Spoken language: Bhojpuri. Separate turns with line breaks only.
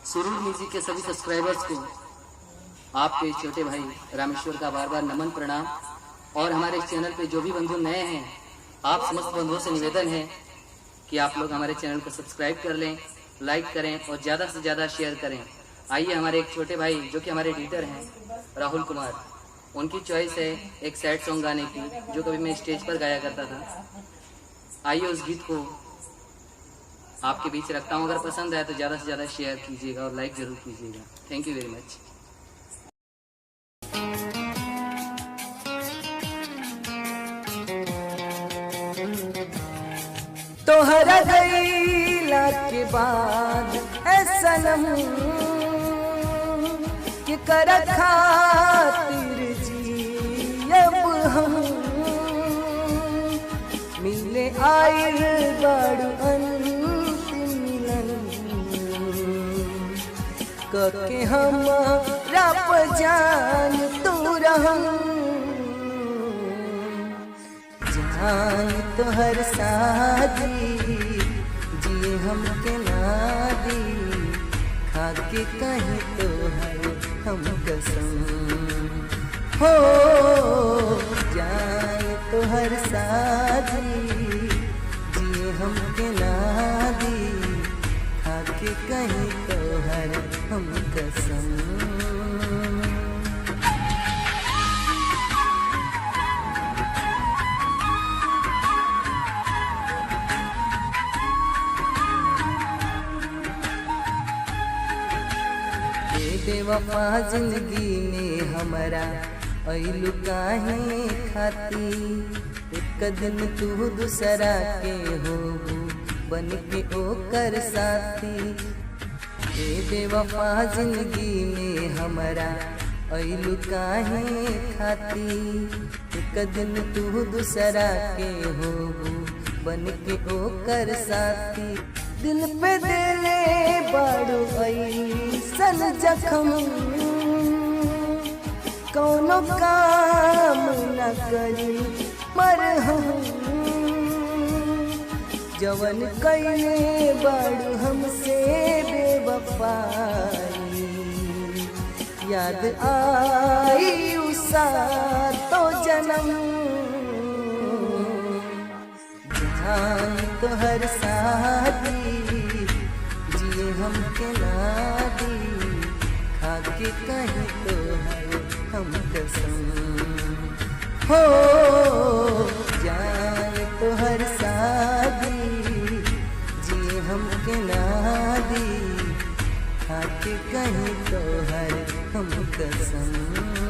सुरूर म्यूजिक के सभी सब्सक्राइबर्स को आपके छोटे भाई रामेश्वर का बार बार नमन प्रणाम। और हमारे चैनल पे जो भी बंधु नए हैं, आप समस्त बंधुओं से निवेदन है कि आप लोग हमारे चैनल को सब्सक्राइब कर लें, लाइक करें और ज़्यादा से ज़्यादा शेयर करें। आइए हमारे एक छोटे भाई जो कि हमारे एडिटर हैं राहुल कुमार, उनकी चॉइस है एक सैड सॉन्ग गाने की जो कभी मैं स्टेज पर गाया करता था। आइए उस गीत को आपके बीच रखता हूँ। अगर पसंद आए तो ज़्यादा से ज़्यादा शेयर कीजिएगा और लाइक ज़रूर कीजिएगा। थैंक यू वेरी मच।
तोहरा गईला के बाद ऐसा नम कि कर खातिर जियब हम मिले आइल बड़ अंतिम मिलन कके हमरा जान तू रहम जान तोहर शादी जिए हमके नादी खाके कहीं तोहर हम कसम हो जान तोहर शादी जिए हमके नादी खाके कहीं तोहर हम कसम। बेवफा जिंदगी में हमारा अइलू काहे खाती एक दिन तू दूसरा के होबू बन के ओकर साथी। बेवफा जिंदगी में हमारा अइलू काहे खाती एक दिन तू दूसरा के होबू बन के ओकर साथी। दिल पे दिले बड़ो ऐसन जखम कौनो काम न करी मरहम जवन कइले बड़ हमसे बेवफाई याद आई उसा तो जन्म जान तोहर शादी जिए हमके नादी खाके कहीं तोहर हम कसम हो जान तोहर शादी जिए हमके नादी खाके कहीं तोहर हम कसम।